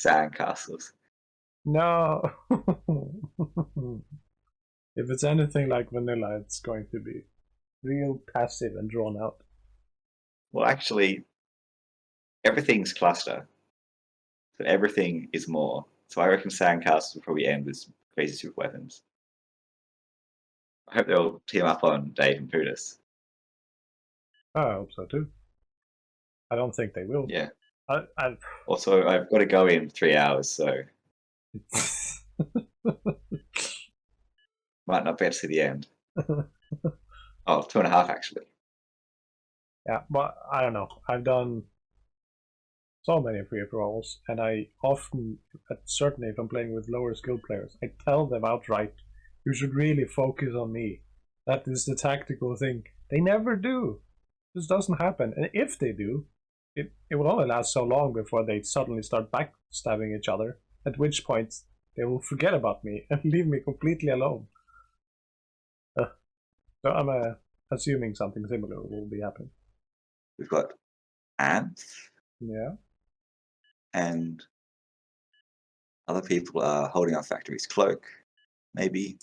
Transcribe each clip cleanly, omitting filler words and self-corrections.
SandCastles. No. If it's anything like vanilla, it's going to be real passive and drawn out. Well, actually, everything's cluster, but everything is more. So I reckon SandCastles will probably end with crazy super weapons. I hope they'll team up on Dave and Pootis. Oh, I hope so too. I don't think they will. Yeah. I've... Also, I've got to go in 3 hours, so might not be able to see the end. Oh, 2.5 actually. Yeah, but I don't know. I've done so many free-for-alls, and I often, certainly if I'm playing with lower skill players, I tell them outright, you should really focus on me. That is the tactical thing. They never do. This doesn't happen. And if they do, it will only last so long before they suddenly start backstabbing each other, at which point they will forget about me and leave me completely alone. So I'm assuming something similar will be happening. We've got ants. Yeah. And other people are holding our factory's cloak, maybe.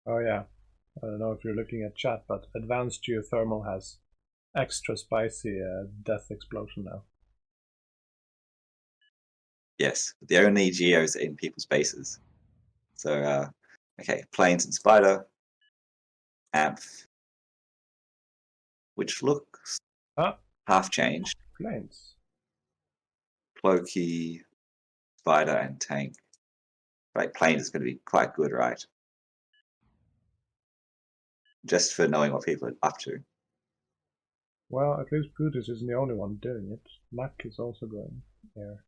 Oh yeah. I don't know if you're looking at chat, but Advanced Geothermal has extra spicy death explosion now. Yes, the only geos in people's bases. So, okay, planes and spider, amph, which looks half changed. Planes. Cloaky, spider, and tank. Right, plane is going to be quite good, right? Just for knowing what people are up to. Well, at least Pootis isn't the only one doing it. Mach is also going there.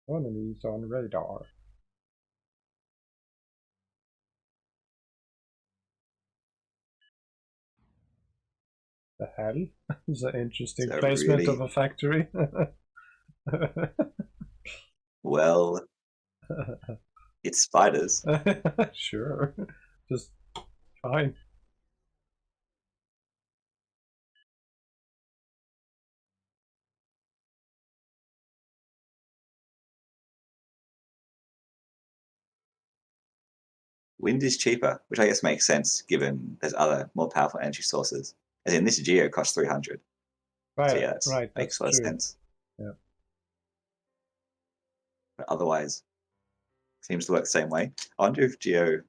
One of these on radar. The hell? It's an interesting placement of a factory. Well, it's spiders. Sure. Just fine. Wind is cheaper, which I guess makes sense given there's other more powerful energy sources. As in, this geo costs 300. Right, so yeah, right. Makes a lot of sense. Yeah. But otherwise, seems to work the same way. I wonder if geo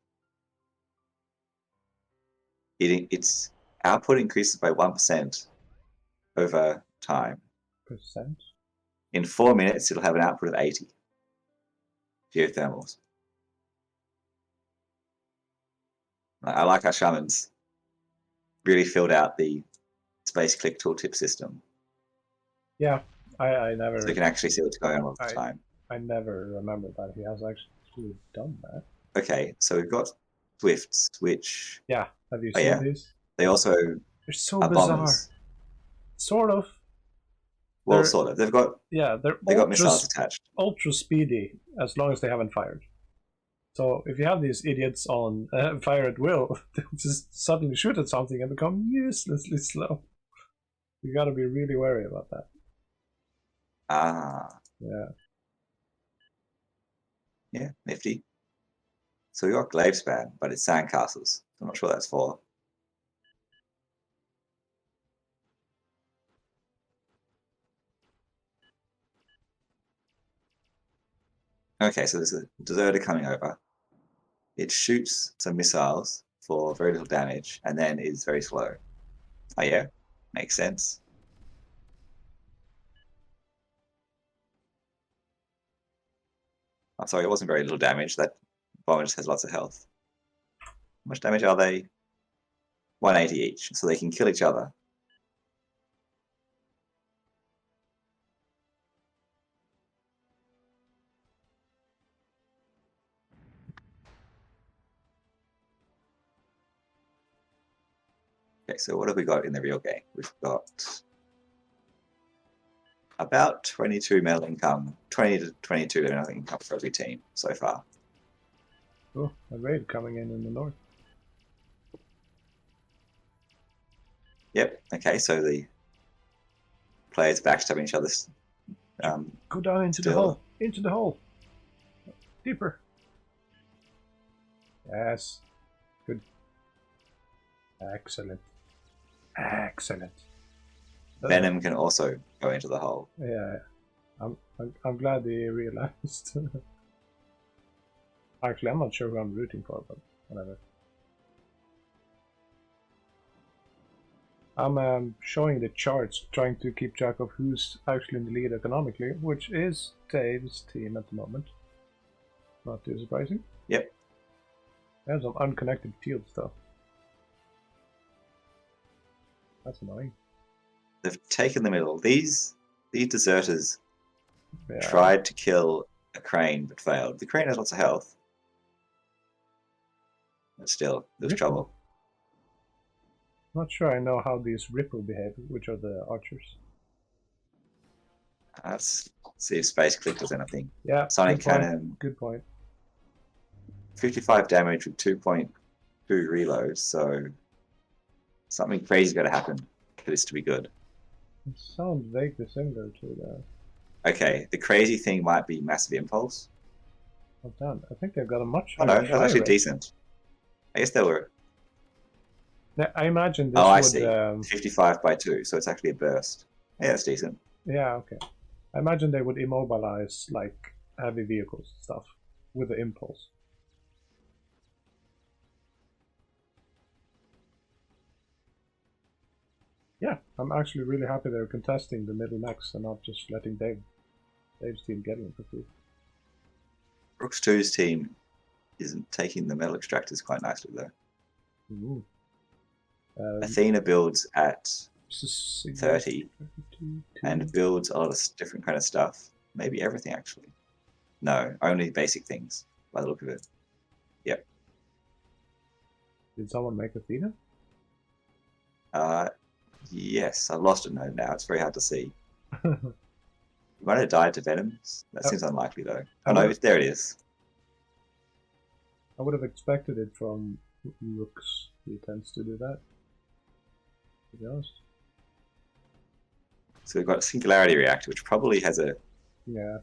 its output increases by 1% over time. Percent? In 4 minutes, it'll have an output of 80 geothermals. I like how Shaman's really filled out the space click tooltip system. Yeah, I never... So you can actually see what's going on all the time. I never remember that he has actually done that. Okay, so we've got Swifts, which... Yeah, have you seen these? They also They're so bizarre. Bombers. Sort of. Well, sort of. They've got missiles attached. Ultra speedy, as long as they haven't fired. So if you have these idiots on fire at will, they'll just suddenly shoot at something and become uselessly slow. You gotta be really wary about that. Ah. Yeah. Yeah, nifty. So we got Glavespan, but it's SandCastles. I'm not sure what that's for. Okay, so there's a deserter coming over. It shoots some missiles for very little damage and then is very slow. Oh yeah, makes sense. I'm sorry, it wasn't very little damage. That bomber just has lots of health. How much damage are they? 180 each, so they can kill each other. Okay, so what have we got in the real game? We've got about 22 metal income, 20 to 22 metal income for every team so far. Oh, a raid coming in the north. Yep. Okay, so the players backstabbing each other. Go down into the hole. Into the hole. Deeper. Yes. Good. Excellent. Excellent. Venom can also go into the hole. Yeah. I'm glad they realized. Actually, I'm not sure who I'm rooting for, but whatever. I'm showing the charts, trying to keep track of who's actually in the lead economically, which is Dave's team at the moment. Not too surprising. Yep. There's some unconnected fields though. That's annoying. They've taken the middle. These deserters tried to kill a crane but failed. The crane has lots of health. But still, there's trouble. Not sure I know how these Ripple behave, which are the archers. Let's see if Space Click does anything. Yeah, Sonic Cannon. Good point. 55 damage with 2.2 reloads, so something crazy got to happen for this to be good. It sounds vaguely similar to the... Okay, the crazy thing might be Massive Impulse. Oh damn, I think they've got a much higher. Oh no, that was actually decent. I guess they were... I imagine this would... I see. 55 by 2, so it's actually a burst. Yeah, that's decent. Yeah, okay. I imagine they would immobilize, like, heavy vehicles and stuff with the impulse. Yeah, I'm actually really happy they're contesting the middle next and not just letting Dave's team get in for free. rookstoo's team isn't taking the metal extractors quite nicely, though. Ooh. Athena builds at 30 and builds a lot of different kind of stuff. Maybe everything, actually. No, only basic things, by the look of it. Yep. Did someone make Athena? Yes, I've lost a node now. It's very hard to see. You might have died to Venoms. That seems unlikely, though. Oh no, there it is. I would have expected it from Rooks. He tends to do that, to be honest. So we've got a Singularity Reactor, which probably has a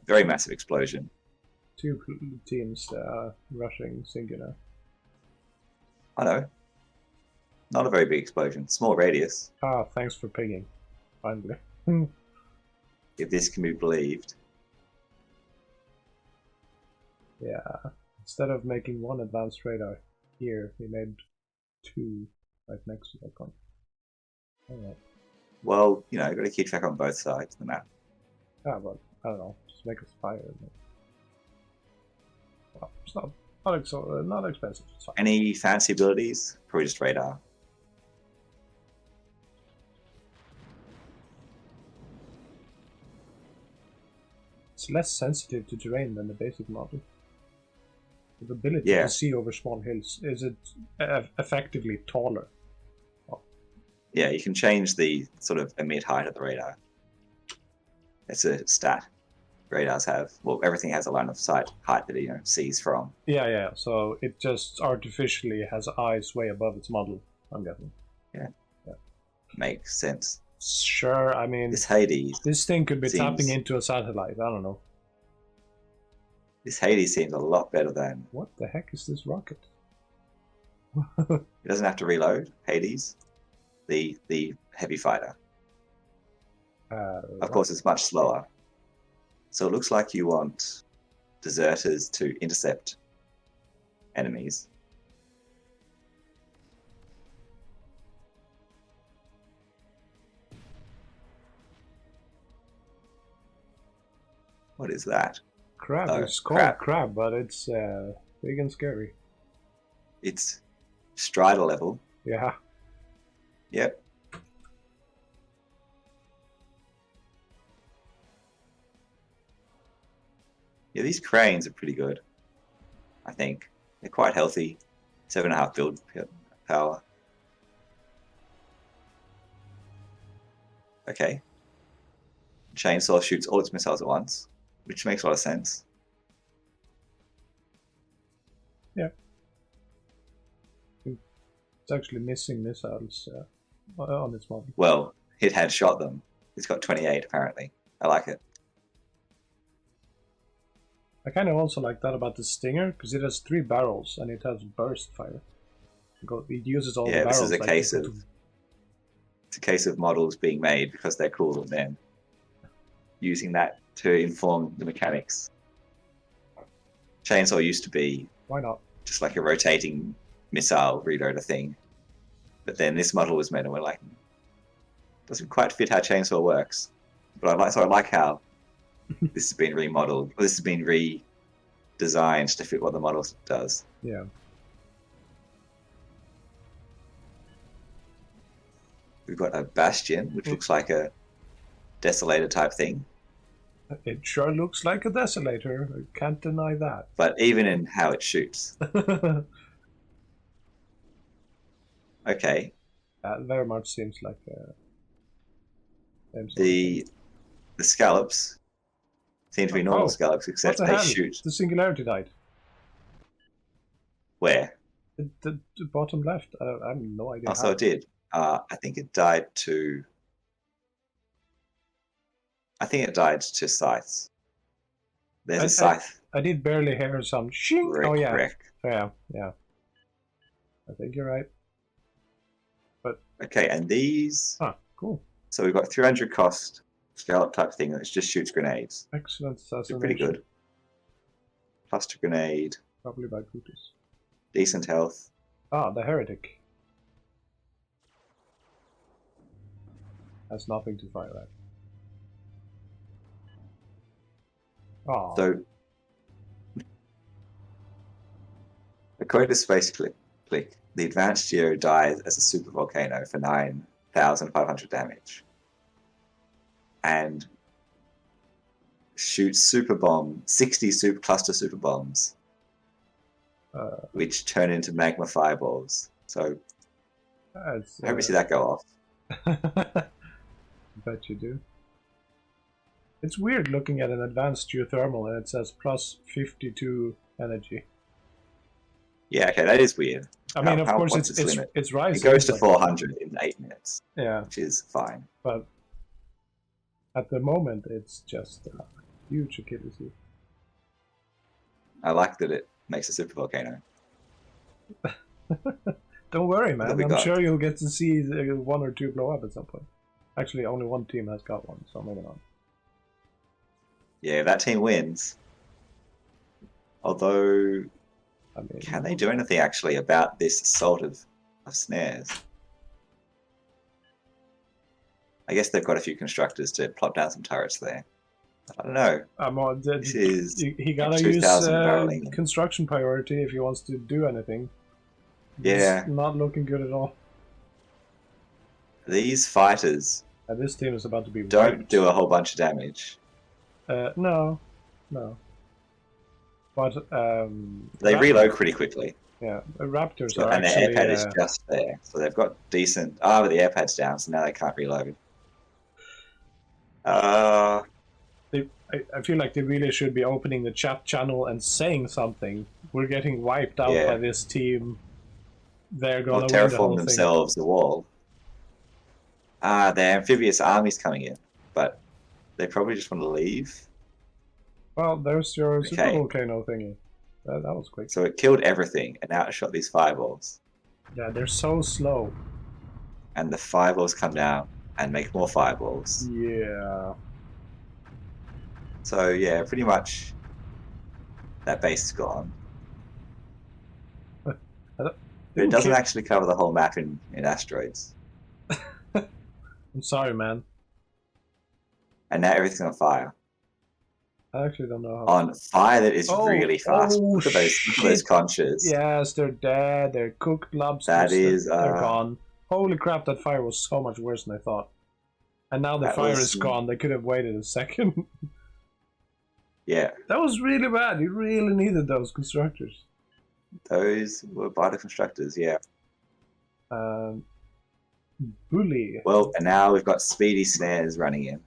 very massive explosion. Two teams rushing Singular. I know. Not a very big explosion. Small radius. Ah, thanks for pinging. Finally. If this can be believed. Yeah. Instead of making one advanced radar here, he made two right next to that one. Alright. Well, you know, you've got to keep track on both sides of the map. Yeah, but I don't know. Just make a spire. Well, it's not expensive. It's fine. Any fancy abilities? Probably just radar. It's less sensitive to terrain than the basic model. The ability to see over small hills, is it effectively taller? Oh. Yeah, you can change the sort of emit height of the radar. It's a stat radars have. Well, everything has a line of sight height that it sees from. Yeah. So it just artificially has eyes way above its model, I'm guessing. Yeah. Makes sense. Sure, I mean... This Hades... This thing could be tapping into a satellite, I don't know. This Hades seems a lot better than... What the heck is this rocket? It doesn't have to reload, Hades. The heavy fighter. Of course, it's much slower. So it looks like you want deserters to intercept enemies. What is that? Crab. It's called crab, but it's big and scary. It's Strider level. Yeah. Yep. Yeah, these cranes are pretty good, I think. They're quite healthy. 7.5 build power. Okay. Chainsaw shoots all its missiles at once, which makes a lot of sense. Yeah. It's actually missing missiles on its model. Well, it had shot them. It's got 28 apparently. I like it. I kind of also like that about the Stinger, because it has 3 barrels and it has burst fire. It uses all the barrels. This is it's a case of models being made because they're cool and then using that to inform the mechanics. Chainsaw used to be why not just like a rotating missile reloader thing, but then this model was made and we're like, doesn't quite fit how Chainsaw works. But I like how this has been remodeled. This has been redesigned to fit what the model does. Yeah. We've got a Bastion, which looks like a Desolator type thing. It sure looks like a Desolator. I can't deny that. But even in how it shoots. Okay. That very much seems like the scallops seem to be normal scallops, except they shoot. The Singularity died. Where? The bottom left. I have no idea. Also, it did. I think it died to. I think it died to scythes. There's a scythe. I did barely hear some shing. Rick, oh yeah. Rick. Yeah. I think you're right. But okay, and these. Ah, cool. So we've got 300 cost scallop type thing that just shoots grenades. Excellent assassination. Pretty good. Cluster grenade. Probably by Pootis. Decent health. Ah, the heretic. Has nothing to fire at. Oh. So, according to Space Click, the advanced Geo dies as a super volcano for 9,500 damage. And shoots super bomb, 60 cluster super bombs, which turn into magma fireballs. So, I hope you see that go off. Bet you do. It's weird looking at an advanced geothermal and it says plus 52 energy. Yeah, okay, that is weird. I mean, of course, it's rising. It goes to 400 in 8 minutes. Yeah. Which is fine. But at the moment, it's just a huge Achilles heel. I like that it makes a super volcano. Don't worry, man. I'm sure you'll get to see 1 or 2 blow up at some point. Actually, only one team has got one, so maybe not. Yeah, if that team wins. Although, I mean, can they do anything actually about this assault of snares? I guess they've got a few constructors to plop down some turrets there. I don't know. He gotta use construction priority if he wants to do anything. Yeah. It's not looking good at all. These fighters this team is about to be don't do a whole bunch of damage. No. But they reload pretty quickly. Yeah, the Raptors are and actually... And their airpad is just there. So they've got decent... but the airpad's down, so now they can't reload. I feel like they really should be opening the chat channel and saying something. We're getting wiped out by this team. They're going to terraform themselves the wall. The amphibious army's coming in, but they probably just want to leave. Well, there's your super volcano thingy. That was quick. So it killed everything, and now it shot these fireballs. Yeah, they're so slow. And the fireballs come down and make more fireballs. Yeah. So yeah, pretty much that base is gone. But it doesn't actually cover the whole map in asteroids. I'm sorry, man. And now everything's on fire. I actually don't know how. On fire that is really fast. Look at those conches. Yes, they're dead. They're cooked lobsters. They're gone. Holy crap, that fire was so much worse than I thought. And now the fire is gone. They could have waited a second. Yeah. That was really bad. You really needed those constructors. Those were vital constructors, yeah. Bully. Well, and now we've got speedy snares running in.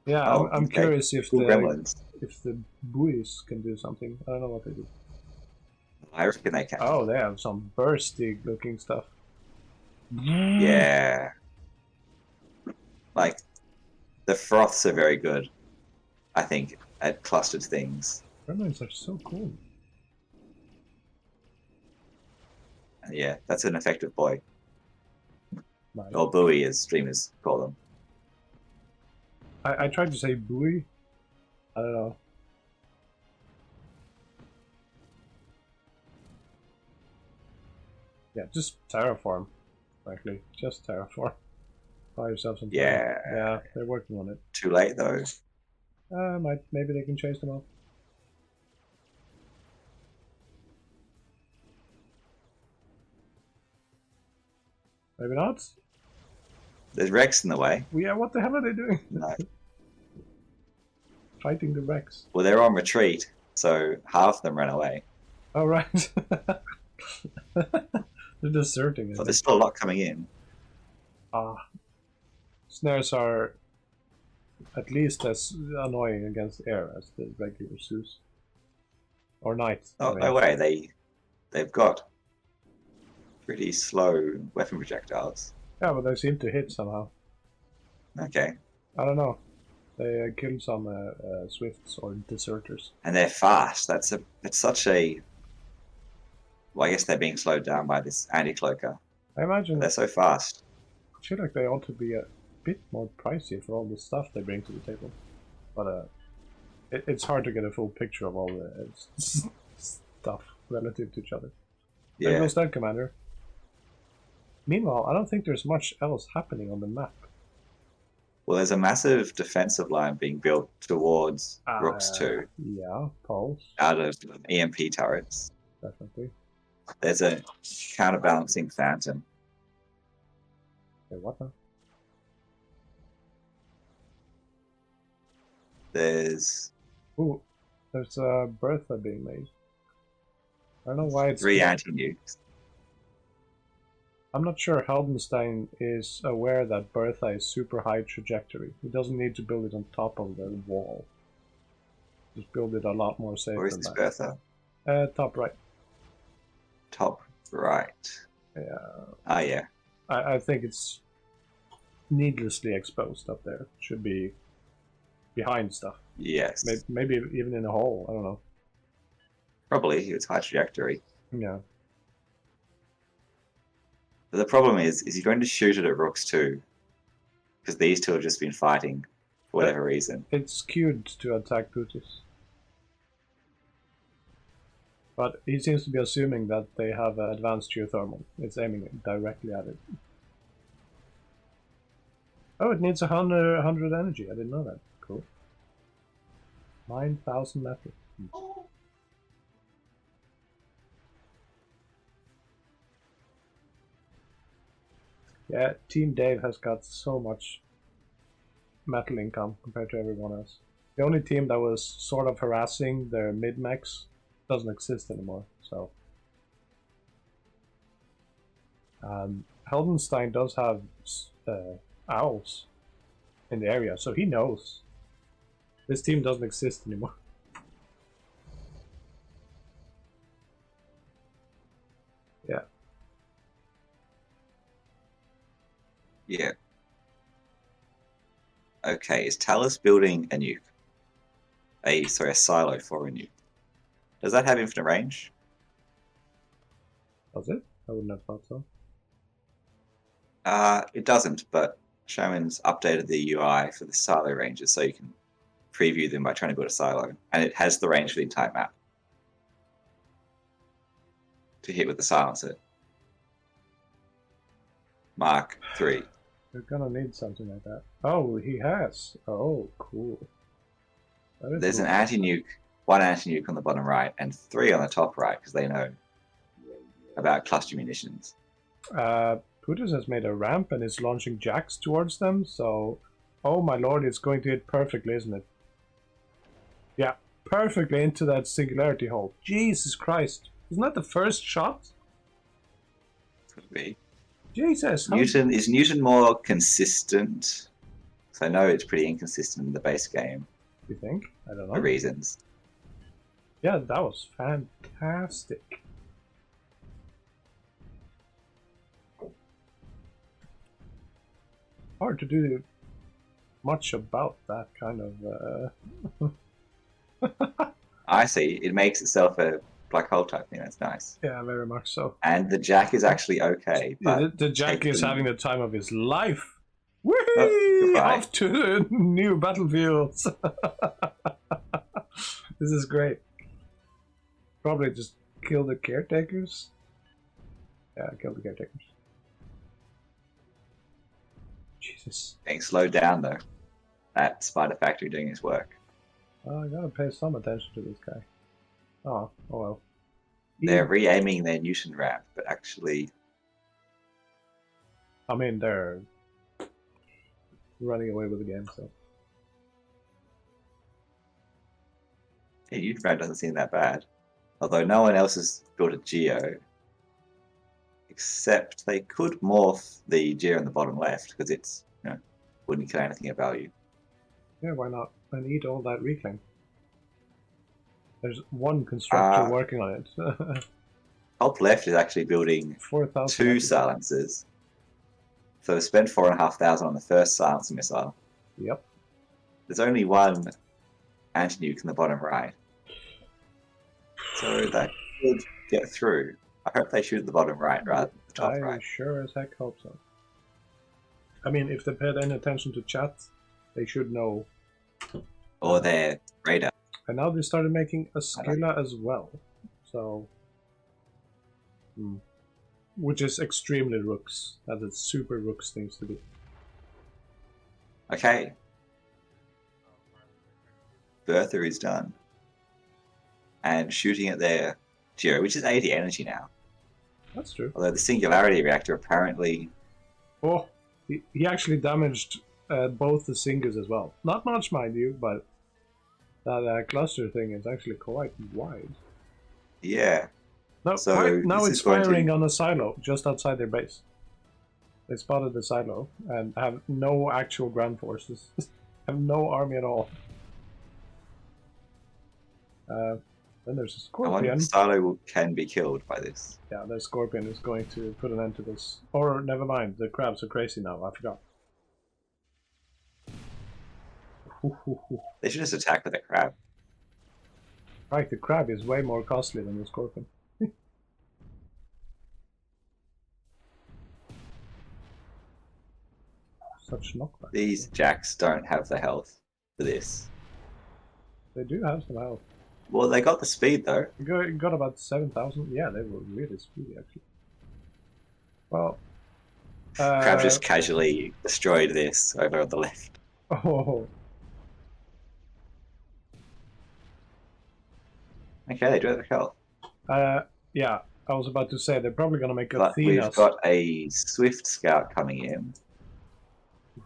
Yeah, I'm curious if the buoys can do something. I don't know what they do. I reckon they can. Oh, they have some bursty looking stuff. Yeah. Like, the froths are very good, I think, at clustered things. Gremlins are so cool. And yeah, that's an effective boy. Nice. Or buoy, as streamers call them. I tried to say buoy. I don't know. Yeah, just terraform. Frankly, just terraform. Buy yourself some time. Yeah, they're working on it. Too late though. Maybe they can chase them off. Maybe not. There's Rex in the way. Yeah, what the hell are they doing? No. Fighting the Rex. Well, they're on retreat, so half of them ran away. Oh, right. They're deserting. But there's still a lot coming in. Snares are at least as annoying against air as the regular Zeus. Or Knight. Oh, no way. They've got pretty slow weapon projectiles. Yeah, but they seem to hit somehow. Okay. I don't know. They killed some Swifts or deserters. And they're fast. It's such a... Well, I guess they're being slowed down by this anti-cloaker. I imagine... They're so fast. I feel like they ought to be a bit more pricey for all the stuff they bring to the table. But it's hard to get a full picture of all the stuff relative to each other. Yeah. There goes that, Commander. Meanwhile, I don't think there's much else happening on the map. Well, there's a massive defensive line being built towards rookstoo. Yeah, Pulse. Out of EMP turrets. Definitely. There's a counterbalancing phantom. Wait, what now? There's a Bertha being made. I don't know why it's 3 anti-nukes. I'm not sure Heldenstein is aware that Bertha is super high trajectory. He doesn't need to build it on top of the wall. Just build it a lot more safe. Where is this Bertha? Top right. Top right. Yeah. Ah, yeah. I think it's needlessly exposed up there. Should be behind stuff. Yes. Maybe even in a hole. I don't know. Probably. It's high trajectory. Yeah. But the problem is you're going to shoot it at rooks too. Because these two have just been fighting for whatever reason. It's queued to attack Pootis. But he seems to be assuming that they have advanced geothermal. It's aiming directly at it. Oh, it needs 100 energy. I didn't know that. Cool. 9,000 metal. Yeah, Team Dave has got so much metal income compared to everyone else. The only team that was sort of harassing their mid-max doesn't exist anymore, so... Heldenstein does have owls in the area, so he knows. This team doesn't exist anymore. Yeah. Yeah. Okay, is Talas building a nuke? A silo for a nuke. Does that have infinite range? Does it? I wouldn't have thought so. It doesn't, but Shaman's updated the UI for the silo ranges so you can preview them by trying to build a silo. And it has the range for the entire map to hit with the silencer. Mark 3. You're gonna need something like that. Oh, he has. Oh, cool. There's cool. an anti-nuke, 1 anti-nuke on the bottom right, and 3 on the top right, because they know about cluster munitions. Pootis has made a ramp and is launching jacks towards them, so... Oh my lord, it's going to hit perfectly, isn't it? Yeah, perfectly into that singularity hole. Jesus Christ. Isn't that the first shot? Could be. Jesus. Is Newton more consistent? Because I know it's pretty inconsistent in the base game. You think? I don't know. For reasons. Yeah, that was fantastic. Hard to do much about that kind of. I see. It makes itself a black hole type thing. That's nice. Yeah, very much so. And the jack is actually okay. But Yeah, the Jack is having the time of his life. Whee! goodbye. Off to the new battlefields. This is great. Probably just kill the caretakers. Yeah, kill the caretakers. Jesus. Getting slowed down though. That spider factory doing its work. I gotta pay some attention to this guy. Oh well. They're re-aiming their Newton ramp, but actually, I mean, they're running away with the game, so. yeah, Newton ramp doesn't seem that bad. Although no one else has built a geo, except they could morph the geo in the bottom left because it's wouldn't kill anything of value. Yeah, why not? And eat all that reclaim. There's one constructor working on it. Top left is actually building 4,000. 2 silencers. So they spent 4,500 on the first silencer missile. Yep. There's only one anti-nuke in the bottom right. So that could get through. I hope they shoot at the bottom right rather than the top right. I sure as heck hope so. I mean, if they paid any attention to chat, they should know. Or their radar. And now they started making a Skilla as well. So. Which is extremely Rooks. That is super Rooks things to do. Okay. Bertha is done. And shooting at their geo, which is 80 energy now. That's true. Although the singularity reactor apparently. Oh, he actually damaged both the singers as well. Not much, mind you, but that cluster thing is actually quite wide. Yeah. No, so now it's firing on a silo just outside their base. They spotted the silo and have no actual ground forces. Have no army at all. Then there's a Scorpion. I wonder if Silo can be killed by this. Yeah, the Scorpion is going to put an end to this. Or, never mind, the crabs are crazy now, I forgot. They should just attack with a crab. Right, the crab is way more costly than the Scorpion. Such knockback. These jacks don't have the health for this. They do have some health. Well, they got the speed though. You got about 7,000. Yeah, they were really speedy actually. Well, Crab just casually destroyed this over on the left. Oh. Okay, they do have health. Yeah, I was about to say they're probably gonna make but Athena's. We've got a Swift Scout coming in.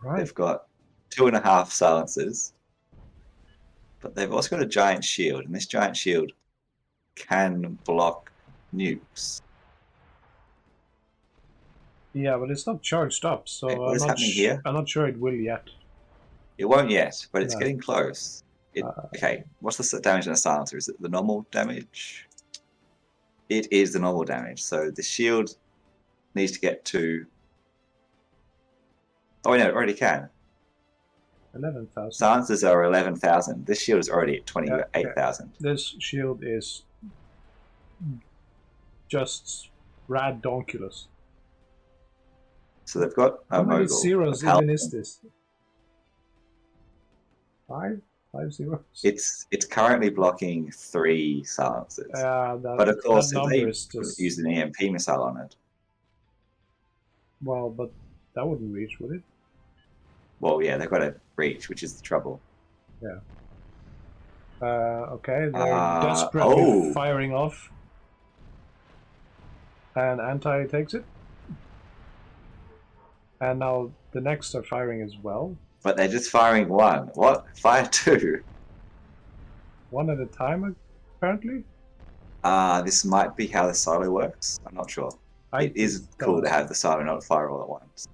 Right. They've got 2.5 silencers. But they've also got a giant shield, and this giant shield can block nukes. Yeah, but it's not charged up, so okay, what is happening here? I'm not sure it will yet. It won't yet, but it's getting close. Okay, what's the damage on a silencer? Is it the normal damage? It is the normal damage, so the shield needs to get to... Oh, no, it already can. 11,000. Silencers are 11,000. This shield is already at 28,000. This shield is just radonkulous. So they've got a How many mogul. zeros even is this? 5? 5 zeros? It's currently blocking 3 silencers. But of course, if they use an EMP missile on it. Well, but that wouldn't reach, would it? Well, yeah, they've got to reach, which is the trouble. Yeah. Okay, they're desperately firing off. And Anti takes it. And now the next are firing as well. But they're just firing one. What? Fire 2? One at a time, apparently? This might be how the silo works. I'm not sure. It is cool to have the silo not fire all at once.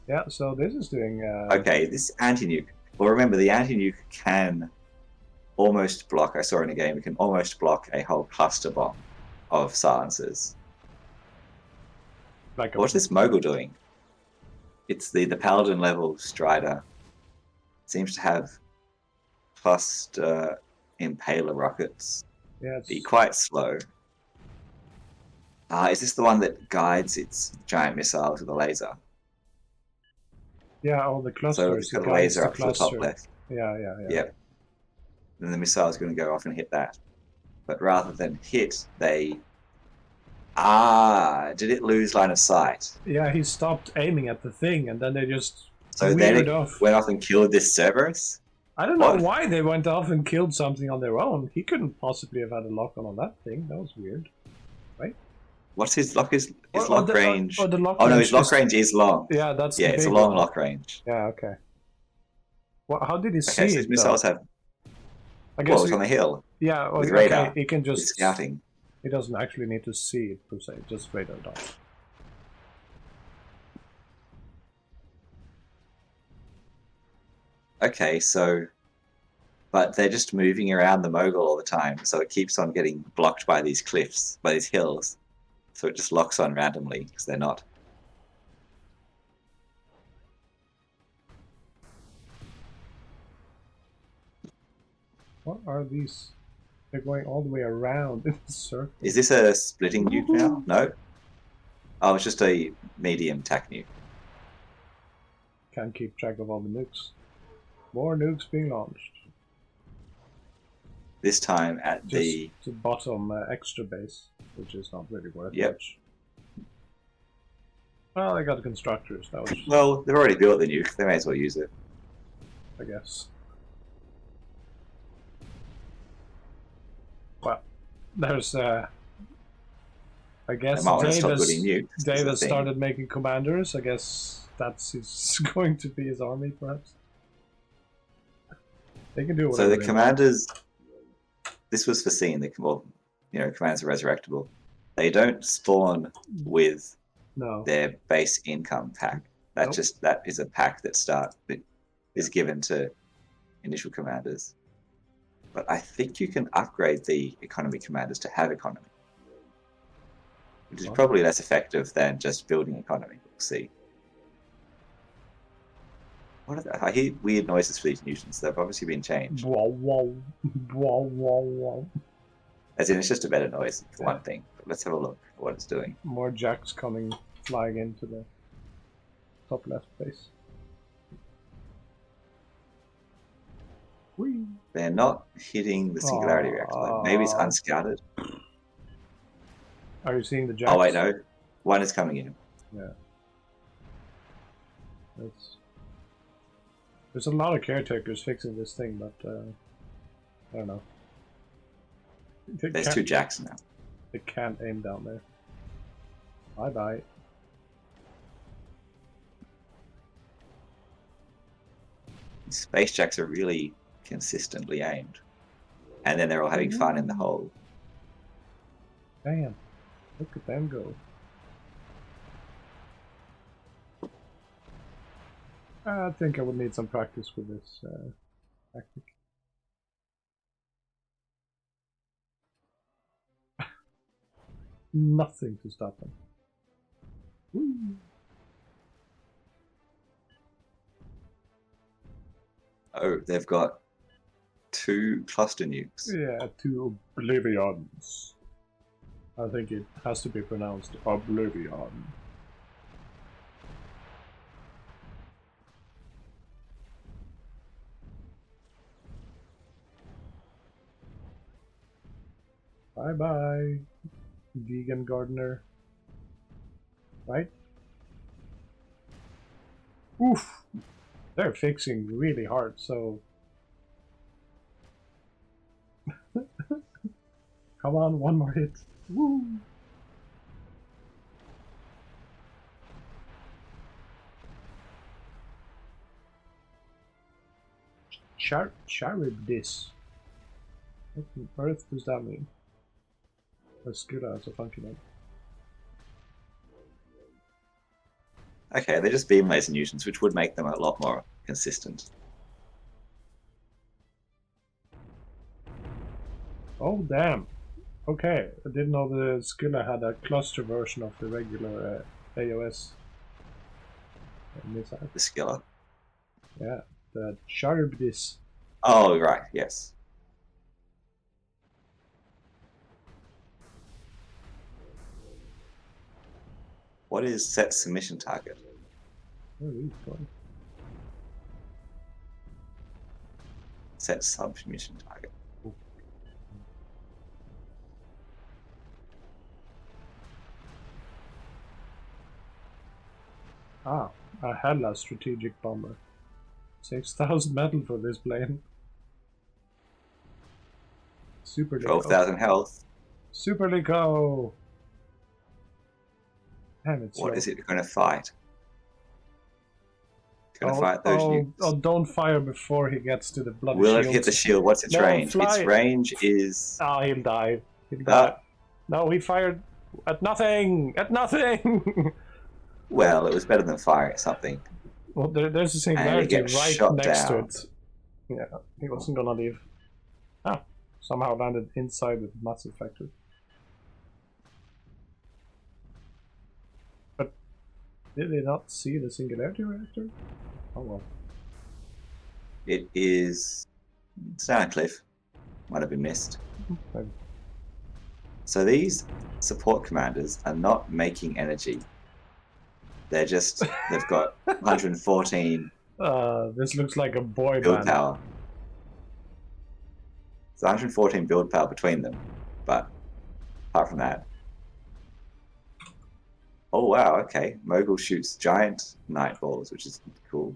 Yeah, so this is doing... Okay, this anti-nuke. Well, remember, the anti-nuke can almost block... I saw in a game, it can almost block a whole cluster bomb of silencers. Like What's this mogul doing? It's the Paladin level Strider. seems to have cluster impaler rockets. Yeah, Be quite slow. Is this the one that guides its giant missiles with a laser? yeah, all the So clusters. it's got a guides laser the up to the top cluster. left. Yeah. Yep. Then the missile is going to go off and hit that. But rather than hit, they... did it lose line of sight? Yeah, he stopped aiming at the thing, and then they just So then it off. went off and killed this Cerberus? I don't know why they went off and killed something on their own. He couldn't possibly have had a lock on that thing. That was weird. Right? What's his lock? His lock range? The lock oh, range no, his lock range is long. Yeah, that's it's a long lock range. Yeah, okay. Well, how did he see so it, missiles have... I guess it's on the hill. Yeah, with radar. He can just... It's scouting. He doesn't actually need to see it, per se. Just radar dot. Okay, so... But they're just moving around the mogul all the time, so it keeps on getting blocked by these cliffs, by these hills. So it just locks on randomly, because they're not. What are these? They're going all the way around in the circle. Is this a splitting nuke now? No? Oh, it's just a medium tac nuke. Can't keep track of all the nukes. More nukes being launched. This time at the bottom extra base, which is not really worth much. Well, they got the constructors. That was... Well, they've already built the nuke. They may as well use it. I guess. Well, there's I guess David started making commanders. I guess that's going to be his army, perhaps. They can do whatever. So the commanders... This was foreseen. Commanders are resurrectable. They don't spawn with their base income pack. That is a pack that is given to initial commanders. But I think you can upgrade the economy commanders to have economy, which is probably less effective than just building economy. We'll see. What are they? I hear weird noises for these mutants. They've obviously been changed. As in, it's just a better noise for one thing. But let's have a look at what it's doing. More jacks coming flying into the top left base. Whee. They're not hitting the singularity reactor. Maybe it's unscouted. Are you seeing the jacks? Oh wait, no. One is coming in. Yeah. There's a lot of caretakers fixing this thing, but I don't know. There's two jacks now. They can't aim down there. Bye bye. Space jacks are really consistently aimed, and then they're all having fun in the hole. Damn! Look at them go. I think I would need some practice with this tactic. Nothing to stop them. Woo. Oh, they've got 2 cluster nukes. Yeah, 2 oblivions. I think it has to be pronounced oblivion. Bye bye, vegan gardener. Right? Oof! They're fixing really hard, so... Come on, one more hit. Woo! Charybdis. What on earth does that mean? Skilla as a funky name. Okay, they're just beam laser mutants, which would make them a lot more consistent. Oh damn! Okay, I didn't know the Skilla had a cluster version of the regular AOS missile. The Skilla? Yeah, Charbdis. Oh, right, yes. What is set submission target? Where are these going? Set submission target. Ah, a Hella strategic bomber. 6,000 metal for this plane. Super 12,000 health. Super Lico! Damn, it's What slow. is it going to fight? It's going to fight those units. Oh, don't fire before he gets to the bloody Will shields. it hit the shield? What's its range? Fly. Its range is... Oh, he'll die. He'll die. No, he fired at nothing! At nothing! Well, it was better than firing at something. Well, there's a singularity right next to it. Yeah, he wasn't gonna leave. Ah, somehow landed inside the massive factory. But did they not see the singularity reactor? Oh well. It is... It's down a cliff. Might have been missed. Maybe. So these support commanders are not making energy. They're just... They've got 114... This looks like a boy build band. power. It's 114 build power between them, but apart from that... Oh wow, okay. Mogul shoots giant night balls, which is cool.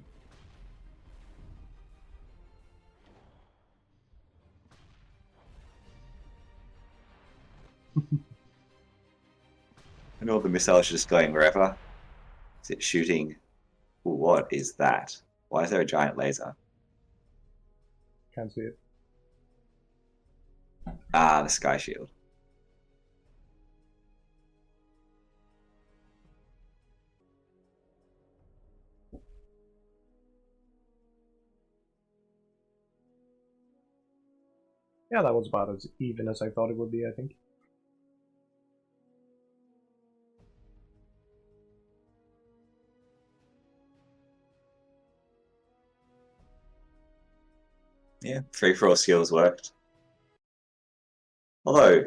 And all the missiles are just going wherever. Is it shooting? Ooh, what is that? Why is there a giant laser? Can't see it. Ah, the sky shield. Yeah, that was about as even as I thought it would be, I think. Yeah, free-for-all skills worked. Although,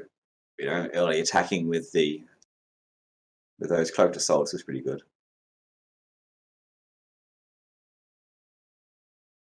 you know, early attacking with those cloaked assaults was pretty good.